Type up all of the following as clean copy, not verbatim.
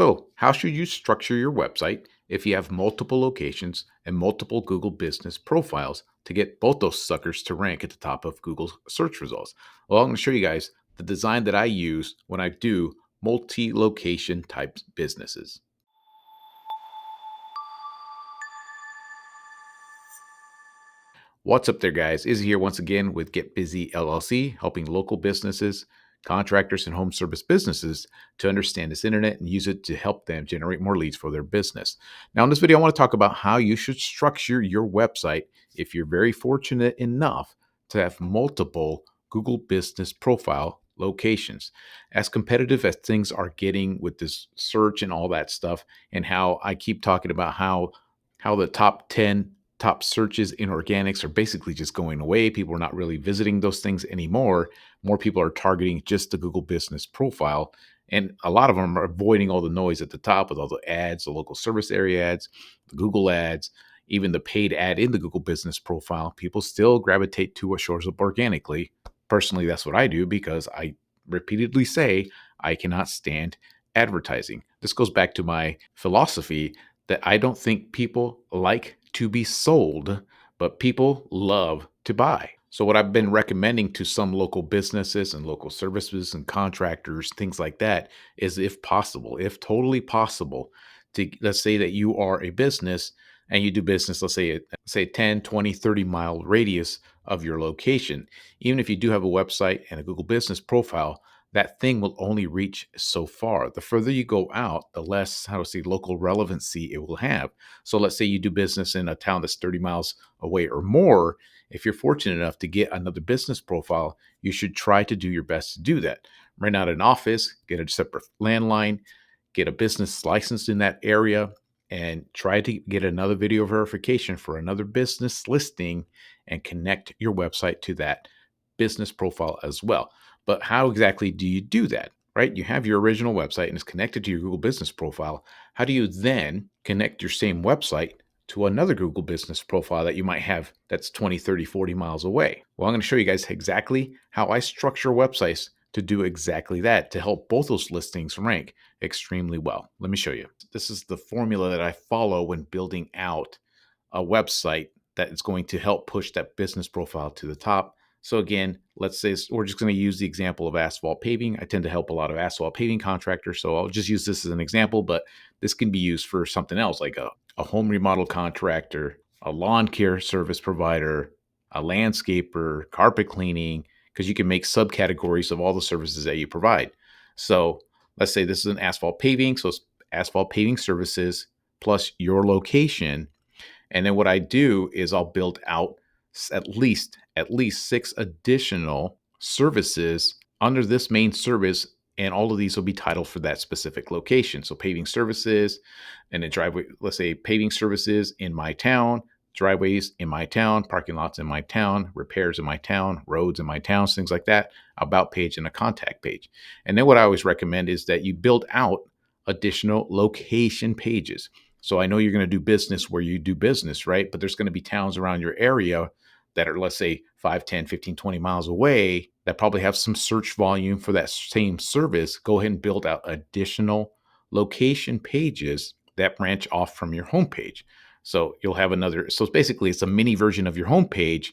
So, how should you structure your website if you have multiple locations and multiple Google business profiles to get both those suckers to rank at the top of Google's search results? Well, I'm going to show you guys the design that I use when I do multi location type businesses. What's up there, guys? Izzy here once again with Get Busy LLC, helping local businesses, contractors, and home service businesses to understand this internet and use it to help them generate more leads for their business. Now, in this video, I want to talk about how you should structure your website if you're very fortunate enough to have multiple Google Business Profile locations. As competitive as things are getting with this search and all that stuff, and how I keep talking about how the top 10 top searches in organics are basically just going away. People are not really visiting those things anymore. More people are targeting just the Google Business Profile. And a lot of them are avoiding all the noise at the top with all the ads, the local service area ads, the Google ads, even the paid ad in the Google Business Profile. People still gravitate to what shows up organically. Personally, that's what I do because I repeatedly say I cannot stand advertising. This goes back to my philosophy that I don't think people like to be sold, but people love to buy. So, what I've been recommending to some local businesses and local services and contractors, things like that, is if possible, if totally possible, to let's say that you are a business and you do business, let's say 10, 20, 30-mile radius of your location. Even if you do have a website and a Google Business Profile, that thing will only reach so far. The further you go out, the less, how to say, local relevancy it will have. So let's say you do business in a town that's 30 miles away or more. If you're fortunate enough to get another business profile, you should try to do your best to do that. Rent out an office, get a separate landline, get a business license in that area, and try to get another video verification for another business listing and connect your website to that business profile as well. But how exactly do you do that? Right? You have your original website and it's connected to your Google Business Profile. How do you then connect your same website to another Google Business Profile that you might have that's 20, 30, 40 miles away? Well, I'm going to show you guys exactly how I structure websites to do exactly that to help both those listings rank extremely well. Let me show you. This is the formula that I follow when building out a website that is going to help push that business profile to the top. So again, let's say we're just going to use the example of asphalt paving. I tend to help a lot of asphalt paving contractors, so I'll just use this as an example, but this can be used for something else like a home remodel contractor, a lawn care service provider, a landscaper, carpet cleaning, because you can make subcategories of all the services that you provide. So let's say this is an asphalt paving, so it's asphalt paving services plus your location. And then what I do is I'll build out at least 6 additional services under this main service, and all of these will be titled for that specific location. So paving services, and then driveway, let's say paving services in my town, driveways in my town, parking lots in my town, repairs in my town, roads in my town, things like that, about page and a contact page. And then what I always recommend is that you build out additional location pages. So I know you're going to do business where you do business, right? But there's going to be towns around your area that are, let's say, 5, 10, 15, 20 miles away that probably have some search volume for that same service. Go ahead and build out additional location pages that branch off from your homepage. So you'll have another. So basically, it's a mini version of your homepage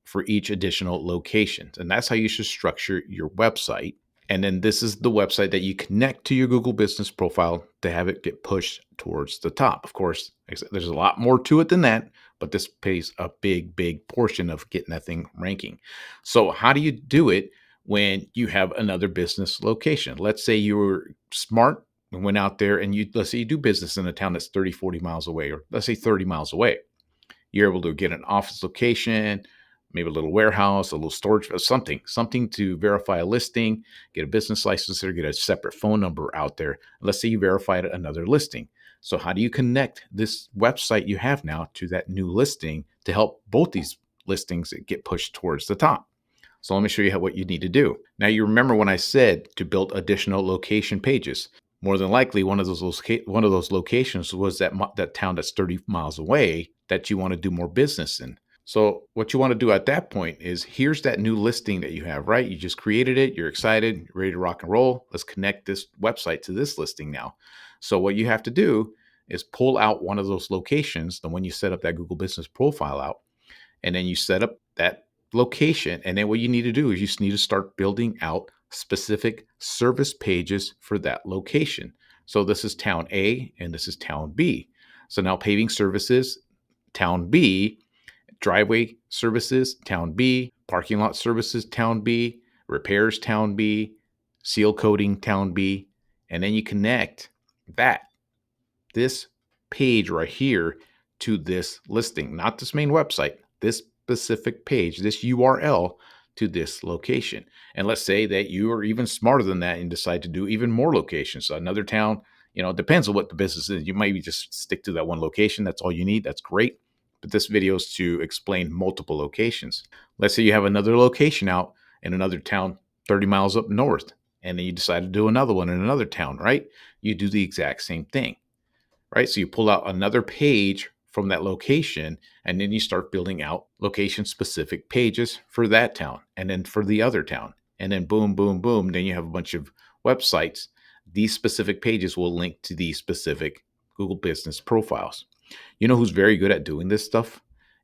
for each additional location. And that's how you should structure your website. And then this is the website that you connect to your Google Business Profile to have it get pushed towards the top. Of course, there's a lot more to it than that, but this pays a big, big portion of getting that thing ranking. So how do you do it when you have another business location? Let's say you were smart and went out there and let's say you do business in a town that's 30, 40 miles away, or let's say 30 miles away. You're able to get an office location, maybe a little warehouse, a little storage, something to verify a listing, get a business license or get a separate phone number out there. Let's say you verified another listing. So how do you connect this website you have now to that new listing to help both these listings get pushed towards the top? So let me show you what you need to do. Now, you remember when I said to build additional location pages. More than likely, one of those locations was that town that's 30 miles away that you want to do more business in. So what you want to do at that point is here's that new listing that you have, right? You just created it, you're excited, you're ready to rock and roll. Let's connect this website to this listing now. So what you have to do is pull out one of those locations, the one you set up that Google Business profile out, and then you set up that location. And then what you need to do is you just need to start building out specific service pages for that location. So this is town A and this is town B. So now paving services, town B, driveway services, town B, parking lot services, town B, repairs, town B, seal coating, town B. And then you connect that, this page right here, to this listing, not this main website, this specific page, this URL to this location. And let's say that you are even smarter than that and decide to do even more locations. So another town, it depends on what the business is. You maybe just stick to that one location. That's all you need. That's great. But this video is to explain multiple locations. Let's say you have another location out in another town 30 miles up north, and then you decide to do another one in another town, right? You do the exact same thing, right? So you pull out another page from that location, and then you start building out location specific pages for that town and then for the other town. And then boom, boom, boom. Then you have a bunch of websites. These specific pages will link to these specific Google Business profiles. You know who's very good at doing this stuff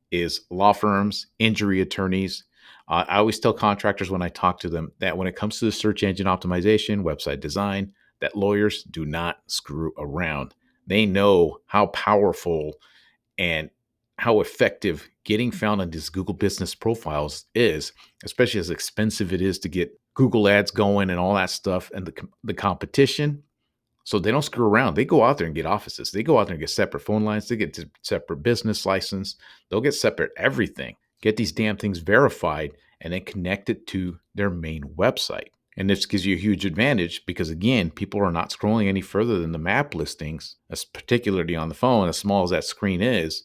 is law firms, injury attorneys. I always tell contractors when I talk to them that when it comes to the search engine optimization, website design, that lawyers do not screw around. They know how powerful and how effective getting found on these Google Business profiles is, especially as expensive it is to get Google ads going and all that stuff, and the competition. So they don't screw around. They go out there and get offices. They go out there and get separate phone lines. They get separate business license. They'll get separate everything. Get these damn things verified and then connect it to their main website. And this gives you a huge advantage because, again, people are not scrolling any further than the map listings, particularly on the phone, as small as that screen is.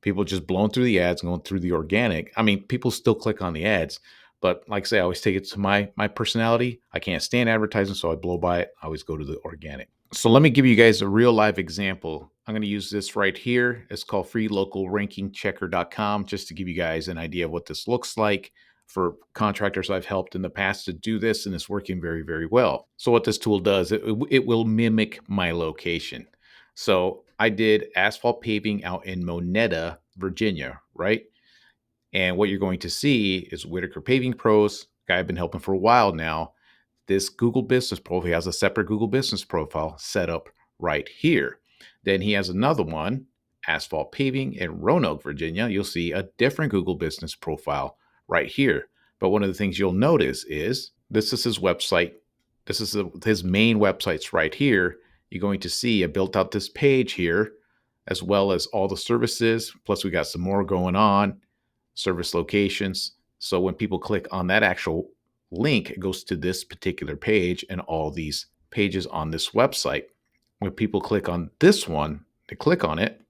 People just blowing through the ads, going through the organic. I mean, people still click on the ads, but like I say, I always take it to my personality. I can't stand advertising, so I blow by it. I always go to the organic. So let me give you guys a real live example. I'm going to use this right here. It's called freelocalrankingchecker.com, just to give you guys an idea of what this looks like for contractors I've helped in the past to do this, and it's working very, very well. So what this tool does, it will mimic my location. So I did asphalt paving out in Monetta, Virginia, right? And what you're going to see is Whitaker Paving Pros, guy I've been helping for a while now. This Google Business profile, he has a separate Google Business profile set up right here. Then he has another one, Asphalt Paving in Roanoke, Virginia. You'll see a different Google Business profile right here. But one of the things you'll notice is this is his website. This is his main websites right here. You're going to see I built out this page here, as well as all the services. Plus, we got some more going on, service locations. So when people click on that actual link, it goes to this particular page and all these pages on this website. When people click on this one, they click on it,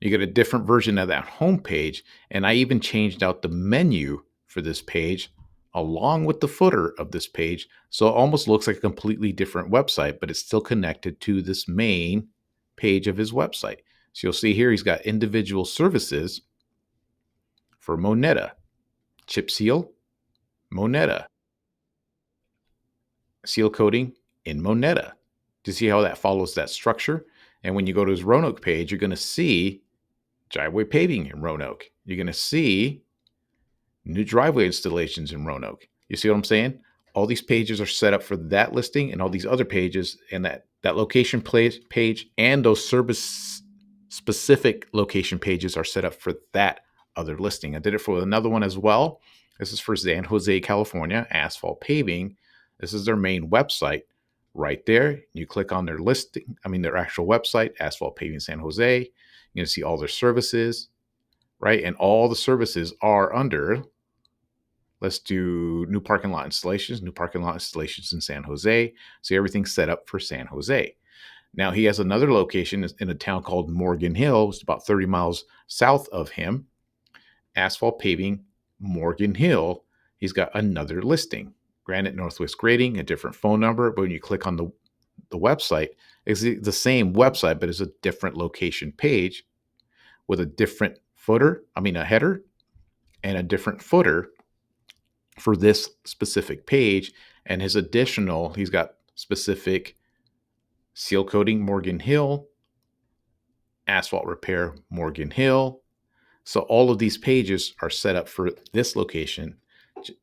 you get a different version of that home page. And I even changed out the menu for this page along with the footer of this page. So it almost looks like a completely different website, but it's still connected to this main page of his website. So you'll see here he's got individual services for Monetta, chip seal, Monetta, seal coating in Monetta. Do you see how that follows that structure? And when you go to his Roanoke page, you're going to see driveway paving in Roanoke. You're going to see new driveway installations in Roanoke. You see what I'm saying? All these pages are set up for that listing, and all these other pages and that location page and those service specific location pages are set up for that other listing. I did it for another one as well. This is for San Jose, California, Asphalt Paving. This is their main website right there. You click on their listing, their actual website, Asphalt Paving San Jose. You're going to see all their services, right? And all the services are under, let's do new parking lot installations in San Jose. So everything's set up for San Jose. Now he has another location in a town called Morgan Hill. It's about 30 miles south of him. Asphalt Paving, Morgan Hill. He's got another listing. Granite Northwest Grading, a different phone number. But when you click on the website, it's the same website, but it's a different location page with a different a header and a different footer for this specific page. And he's got specific seal coating Morgan Hill, asphalt repair Morgan Hill. So all of these pages are set up for this location,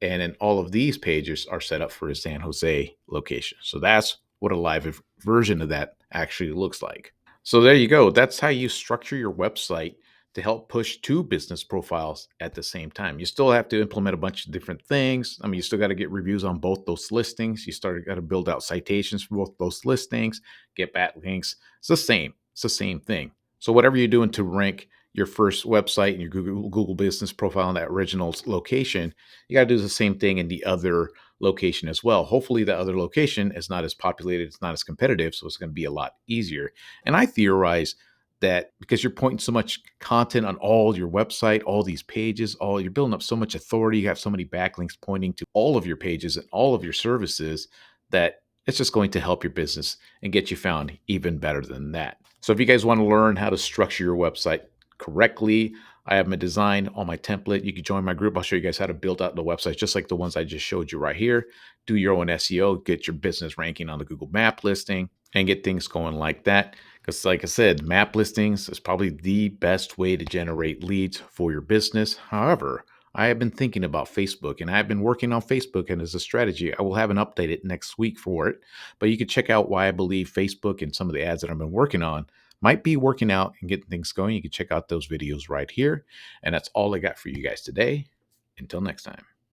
and then all of these pages are set up for a San Jose location. So that's what a live version of that actually looks like. So there you go. That's how you structure your website to help push two business profiles at the same time. You still have to implement a bunch of different things. I mean, you still got to get reviews on both those listings. You still got to build out citations for both those listings, get backlinks. It's the same. It's the same thing. So whatever you're doing to rank your first website and your Google business profile in that original location, you got to do the same thing in the other location as well. Hopefully the other location is not as populated, it's not as competitive, so it's going to be a lot easier. And I theorize that because you're pointing so much content on all your website, all these pages, you're building up so much authority, you have so many backlinks pointing to all of your pages and all of your services, that it's just going to help your business and get you found even better than that. So if you guys want to learn how to structure your website correctly, I have my design on my template. You can join my group. I'll show you guys how to build out the websites just like the ones I just showed you right here. Do your own SEO, get your business ranking on the Google map listing, and get things going like that. Because like I said, map listings is probably the best way to generate leads for your business. However, I have been thinking about Facebook, and I've been working on Facebook, and as a strategy, I will have an update next week for it. But you can check out why I believe Facebook and some of the ads that I've been working on might be working out and getting things going. You can check out those videos right here. And that's all I got for you guys today. Until next time.